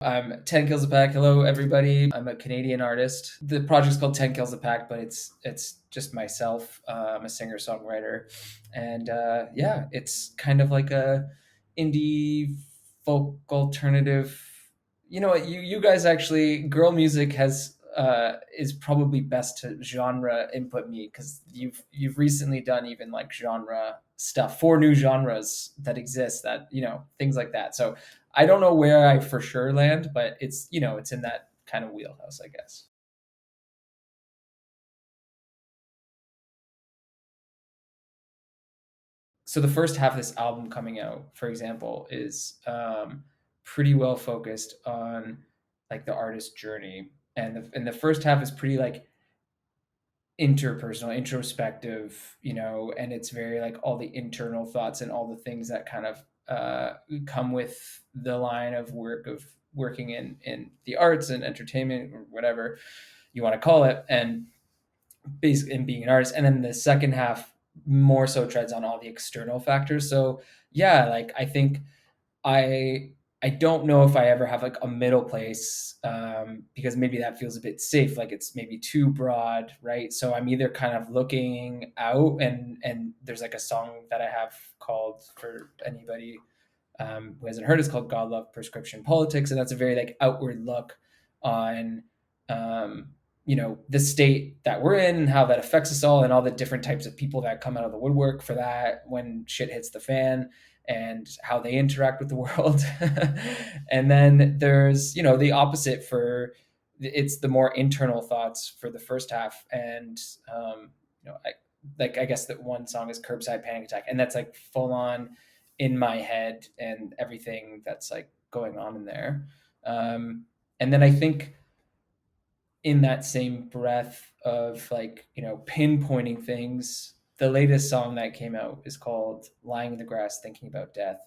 I'm 10 Kills a Pack. Hello, everybody. I'm a Canadian artist. The project's called 10 Kills a Pack, but it's just myself. I'm a singer-songwriter, and yeah, it's kind of like a indie folk alternative. You know what? You guys actually, girl music has is probably best to genre input me because you've recently done even like genre stuff, 4 new genres that exist, that things like that. So I don't know where I for sure land, but it's in that kind of wheelhouse, I guess. So the first half of this album coming out, for example, is pretty well focused on like the artist journey, and the first half is pretty like interpersonal, introspective, and it's very like all the internal thoughts and all the things that kind of come with the line of work of working in the arts and entertainment or whatever you want to call it, and basically in being an artist. And then the second half more so treads on all the external factors. So yeah, like I think I I don't know if I ever have like a middle place, because maybe that feels a bit safe, like it's maybe too broad, right? So I'm either kind of looking out, and there's like a song that I have called, for anybody who hasn't heard, it's called "God Love Prescription Politics," and that's a very like outward look on the state that we're in and how that affects us all, and all the different types of people that come out of the woodwork for that when shit hits the fan, and how they interact with the world. And then there's the opposite for, it's the more internal thoughts for the first half. And I guess that one song is "Curbside Panic Attack," and that's like full on in my head and everything that's like going on in there. And then I think in that same breath of like pinpointing things, the latest song that came out is called "Lying in the Grass Thinking About Death."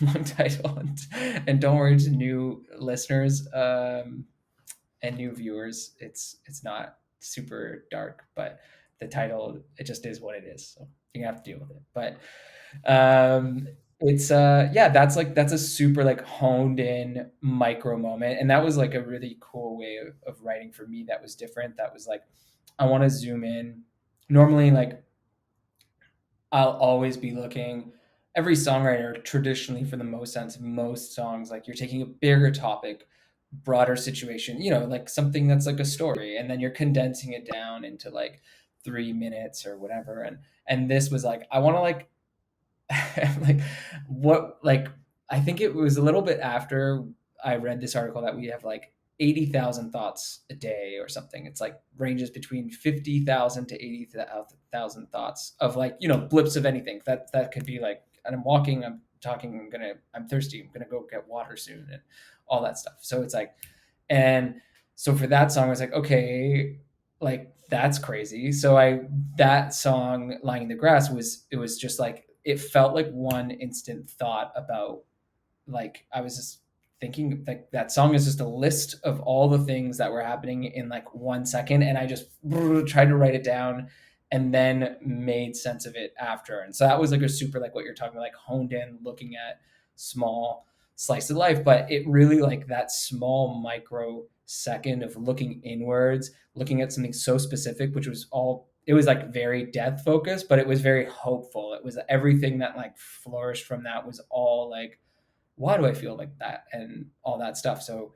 Long title. And don't worry to new listeners, and new viewers, it's not super dark, but the title, it just is what it is, so you're gonna have to deal with it. But it's yeah, that's a super like honed in micro moment, and that was like a really cool way of writing for me. That was different. That was like, I want to zoom in. Normally, like, I'll always be looking. Every songwriter, traditionally, for the most sense, most songs, like you're taking a bigger topic, broader situation, like something that's like a story, and then you're condensing it down into like 3 minutes or whatever. And this was like, I want to like, like, what, like, I think it was a little bit after I read this article that we have like 80,000 thoughts a day or something. It's like ranges between 50,000 to 80,000 thoughts of like, blips of anything. That could be like, and I'm walking, I'm talking, I'm thirsty, I'm gonna go get water soon, and all that stuff. So it's like, and so for that song, I was like, okay, like that's crazy. So that song, "Lying in the Grass," it was just like, it felt like one instant thought about, like, I was just thinking like that song is just a list of all the things that were happening in like 1 second, and I just tried to write it down and then made sense of it after. And so that was like a super, like what you're talking about, like honed in, looking at small slice of life, but it really, like that small micro second of looking inwards, looking at something so specific, which was all, it was like very death focused, but it was very hopeful. It was everything that like flourished from that was all like, why do I feel like that, and all that stuff. So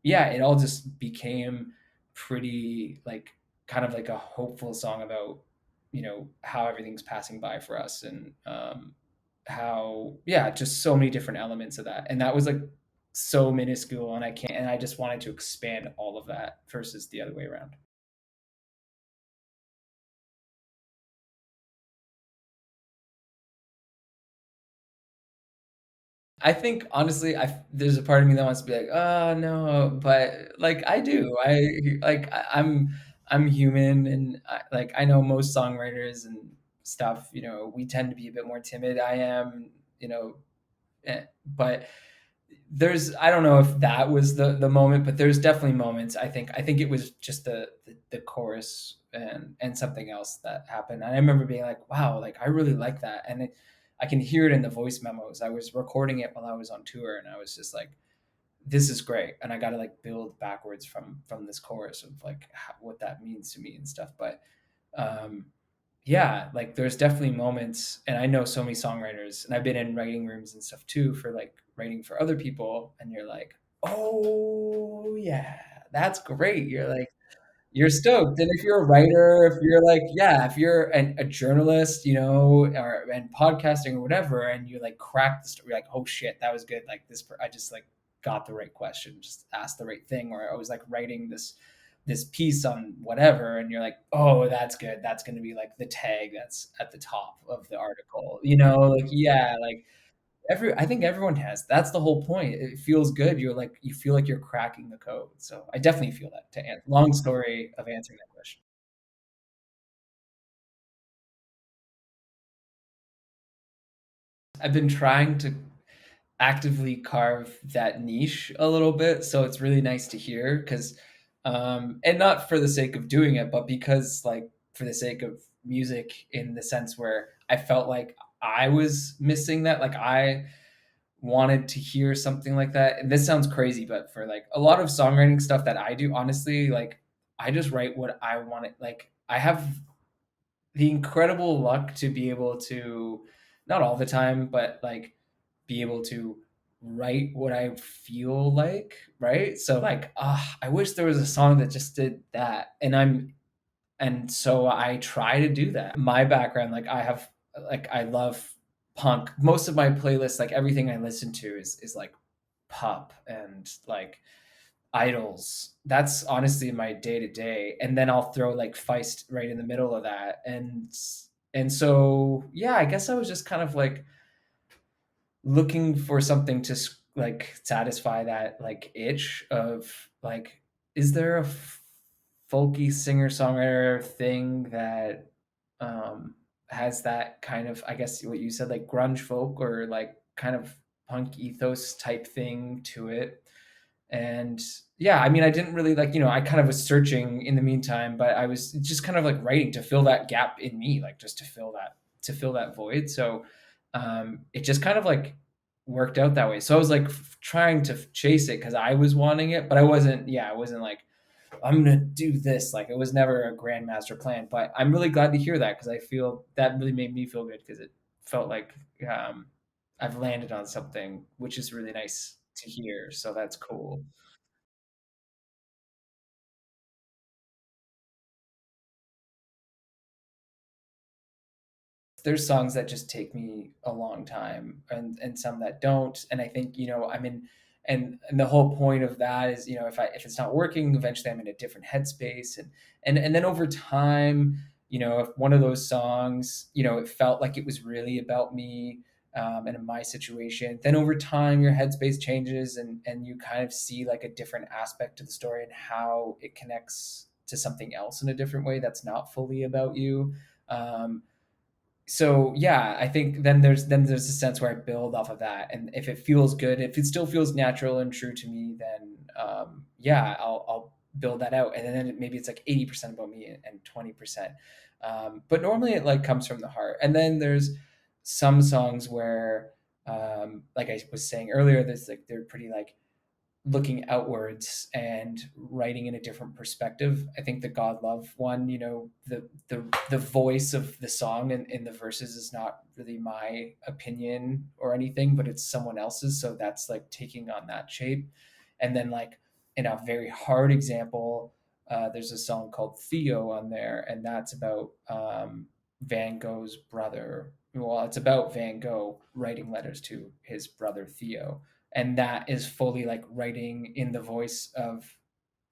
yeah, it all just became pretty like, kind of like a hopeful song about how everything's passing by for us, and how, yeah, just so many different elements of that. And that was like so minuscule, and I just wanted to expand all of that versus the other way around. I think honestly, there's a part of me that wants to be like, oh no, but like I do. I'm human, and like I know most songwriters and stuff. We tend to be a bit more timid. I am, you know, but there's, I don't know if that was the moment, but there's definitely moments. I think it was just the chorus and something else that happened. And I remember being like, wow, like I really like that, I can hear it in the voice memos. I was recording it while I was on tour, and I was just like, this is great, and I got to like build backwards from this chorus of like what that means to me and stuff. But um, yeah, like there's definitely moments, and I know so many songwriters, and I've been in writing rooms and stuff too for like writing for other people, and you're like, oh yeah, that's great. You're like, you're stoked. And if you're a writer, if you're like, yeah, if you're a journalist, you know, or and podcasting or whatever, and you like crack the story, like, oh shit, that was good. Like this, I just like got the right question, just asked the right thing, or I was like writing this piece on whatever, and you're like, oh, that's good. That's going to be like the tag that's at the top of the article, you know, like yeah, like I think everyone has. That's the whole point. It feels good. You're like you feel like you're cracking the code. So I definitely feel that. To answer, long story of answering that question. I've been trying to actively carve that niche a little bit, so it's really nice to hear because, and not for the sake of doing it, but because like for the sake of music in the sense where I felt like I was missing that. Like I wanted to hear something like that. And this sounds crazy, but for like a lot of songwriting stuff that I do, honestly, like I just write what I want it. Like I have the incredible luck to be able to, not all the time, but like be able to write what I feel like, right? So like, I wish there was a song that just did that. And so I try to do that. My background, like I have, like I love punk. Most of my playlists, like everything I listen to is like pop and like idols. That's honestly my day to day. And then I'll throw like Feist right in the middle of that. And so yeah, I guess I was just kind of like looking for something to like satisfy that like itch of like, is there a folky singer songwriter thing that um has that kind of, I guess what you said, like grunge folk or like kind of punk ethos type thing to it. And yeah, I mean, I didn't really like, you know, I kind of was searching in the meantime, but I was just kind of like writing to fill that gap in me, like just to fill that void. So it just kind of like worked out that way. So I was like trying to chase it because I was wanting it, but I wasn't, yeah, I wasn't like, I'm gonna do this. Like it was never a grand master plan. But I'm really glad to hear that because I feel that really made me feel good because it felt like um, I've landed on something, which is really nice to hear. So that's cool. There's songs that just take me a long time and some that don't. And I think, you know, I'm in, and the whole point of that is, you know, if it's not working, eventually I'm in a different headspace. And then over time, you know, if one of those songs, you know, it felt like it was really about me, and in my situation, then over time your headspace changes and you kind of see like a different aspect to the story and how it connects to something else in a different way that's not fully about you. um, so yeah, I think then there's a sense where I build off of that, and if it feels good, if it still feels natural and true to me, then yeah, I'll build that out, and then maybe it's like 80% about me and 20%. But normally it like comes from the heart, and then there's some songs where, like I was saying earlier, there's like they're pretty like looking outwards and writing in a different perspective. I think the God Love one, you know, the voice of the song in the verses is not really my opinion or anything, but it's someone else's. So that's like taking on that shape. And then like in a very hard example, there's a song called Theo on there, and that's about Van Gogh's brother. Well, it's about Van Gogh writing letters to his brother Theo, and that is fully like writing in the voice of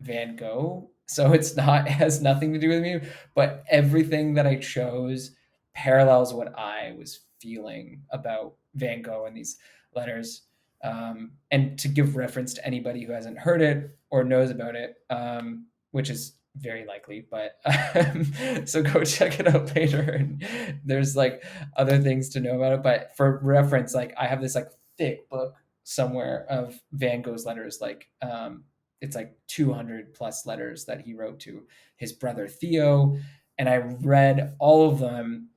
Van Gogh. So it's not, it has nothing to do with me, but everything that I chose parallels what I was feeling about Van Gogh in these letters. And to give reference to anybody who hasn't heard it or knows about it, which is very likely, but so go check it out later. And there's like other things to know about it. But for reference, like I have this like thick book somewhere of Van Gogh's letters, like it's like 200 plus letters that he wrote to his brother Theo, and I read all of them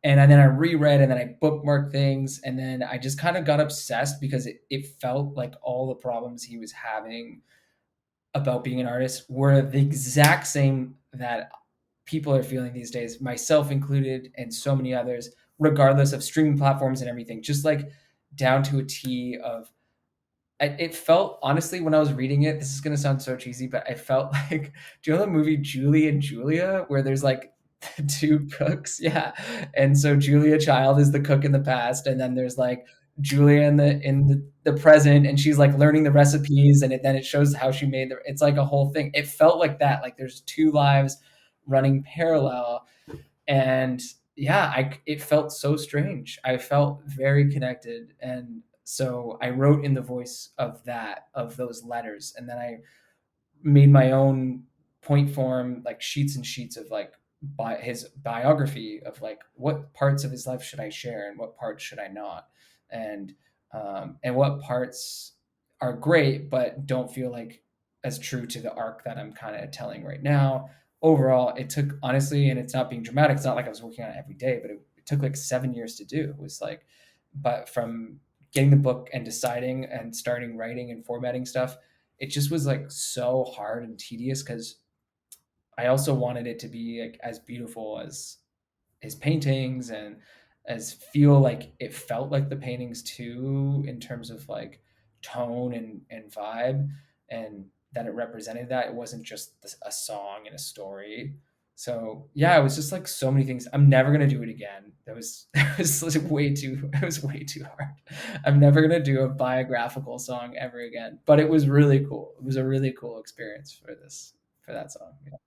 And then I reread and then I bookmarked things and then I just kind of got obsessed because it felt like all the problems he was having about being an artist were the exact same that people are feeling these days, myself included, and so many others, regardless of streaming platforms and everything. Just like down to a T of it felt honestly when I was reading it. This is gonna sound so cheesy, but I felt like, do you know the movie Julie and Julia, where there's like two cooks? Yeah, and so Julia Child is the cook in the past, and then there's like Julia in the present, and she's like learning the recipes, and then it shows how she made the. It's like a whole thing. It felt like that. Like there's two lives running parallel, and yeah, it felt so strange. I felt very connected, and so I wrote in the voice of those letters, and then I made my own point form, like sheets and sheets of like his biography of like what parts of his life should I share and what parts should I not, and and what parts are great but don't feel like as true to the arc that I'm kind of telling right now. Overall, it took honestly, and it's not being dramatic. It's not like I was working on it every day, but it took like 7 years to do. It was like, but from getting the book and deciding and starting writing and formatting stuff, it just was like so hard and tedious because I also wanted it to be like as beautiful as his paintings and as feel like it felt like the paintings too in terms of like tone and vibe, and that it represented that it wasn't just a song and a story. So yeah, it was just like so many things. I'm never gonna do it again. That was it was like way too it was way too hard. I'm never gonna do a biographical song ever again, but it was really cool. It was a really cool experience for that song. Yeah.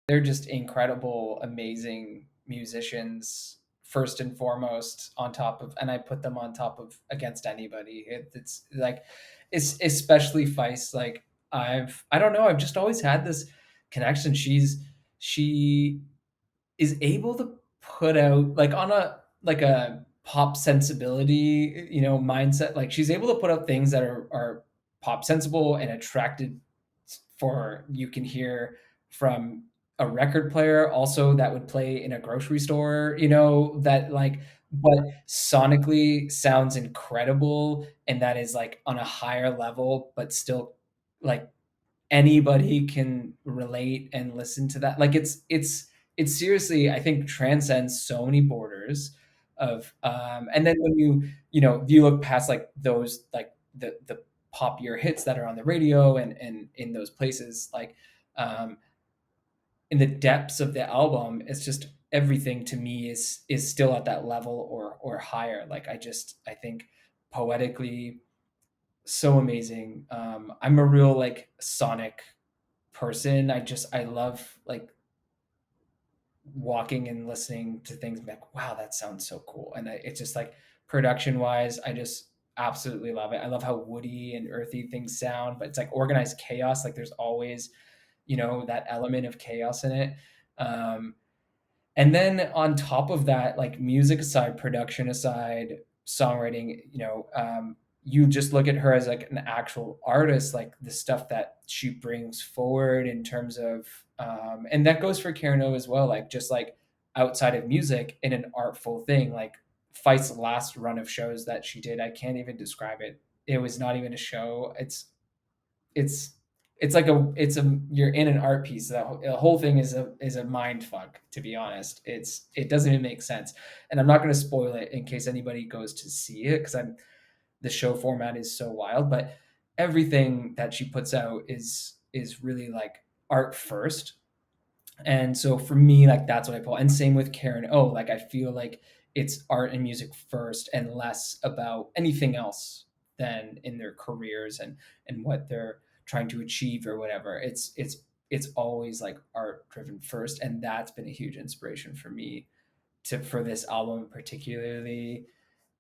They're just incredible, amazing musicians first and foremost, on top of, and I put them on top of against anybody. It's like it's especially Feist. Like I don't know, I've just always had this connection. She is able to put out like on a like a pop sensibility, mindset. Like she's able to put out things that are pop sensible and attracted for you can hear from a record player also that would play in a grocery store, that like, but sonically sounds incredible and that is like on a higher level but still like anybody can relate and listen to that. Like it's seriously, I think, transcends so many borders of and then when you look past like those like the popular hits that are on the radio and in those places, like um in the depths of the album, it's just everything to me is still at that level or higher. Like I think poetically so amazing. I'm a real like sonic person. I love like walking and listening to things and be like, wow, that sounds so cool. And it's just like production wise, I just absolutely love it. I love how woody and earthy things sound, but it's like organized chaos. Like there's always, that element of chaos in it. Um, and then on top of that, like music aside, production aside, songwriting, you just look at her as like an actual artist, like the stuff that she brings forward in terms of, and that goes for Karen O as well, like just like outside of music in an artful thing, like Feist's last run of shows that she did, I can't even describe it. It was not even a show. It's it's like you're in an art piece. The whole thing is a mind fuck. To be honest, it doesn't even make sense, and I'm not going to spoil it in case anybody goes to see it because I'm the show format is so wild. But everything that she puts out is really like art first, and so for me, like that's what I pull. And same with Karen O. Like I feel like it's art and music first and less about anything else than in their careers and what they're trying to achieve or whatever. It's always like art driven first. And that's been a huge inspiration for me to for this album particularly.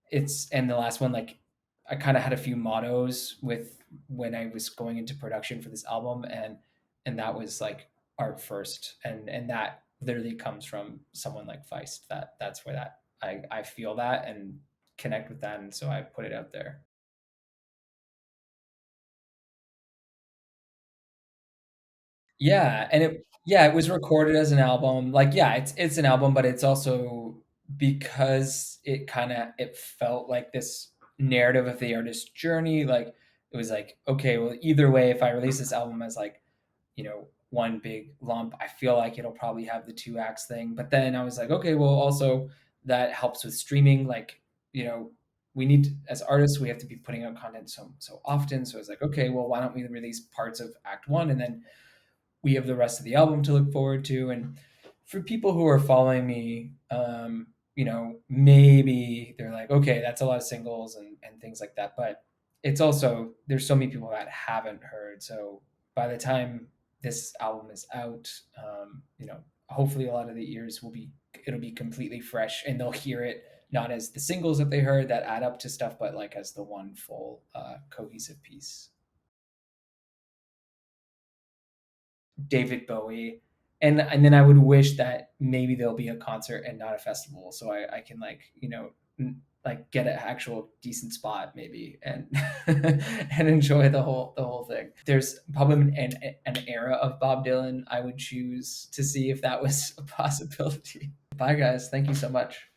It's and the last one, like I kind of had a few mottos with when I was going into production for this album, and that was like art first, and that literally comes from someone like Feist. That's where that I feel that and connect with that, and so I put it out there. Yeah, and it was recorded as an album. Like, yeah, it's an album, but it's also because it felt like this narrative of the artist's journey. Like, it was like, okay, well, either way, if I release this album as like, one big lump, I feel like it'll probably have the two acts thing. But then I was like, okay, well, also that helps with streaming. Like, you know, we need to, as artists, we have to be putting out content so often. So I was like, okay, well, why don't we release parts of Act One, and then we have the rest of the album to look forward to. And for people who are following me, maybe they're like, okay, that's a lot of singles and things like that. But it's also, there's so many people that haven't heard. So by the time this album is out, hopefully a lot of the ears it'll be completely fresh and they'll hear it not as the singles that they heard that add up to stuff, but like as the one full cohesive piece. David Bowie. And then I would wish that maybe there'll be a concert and not a festival, so I can like like get an actual decent spot maybe and and enjoy the whole thing. There's probably an era of Bob Dylan I would choose to see if that was a possibility. Bye guys, thank you so much.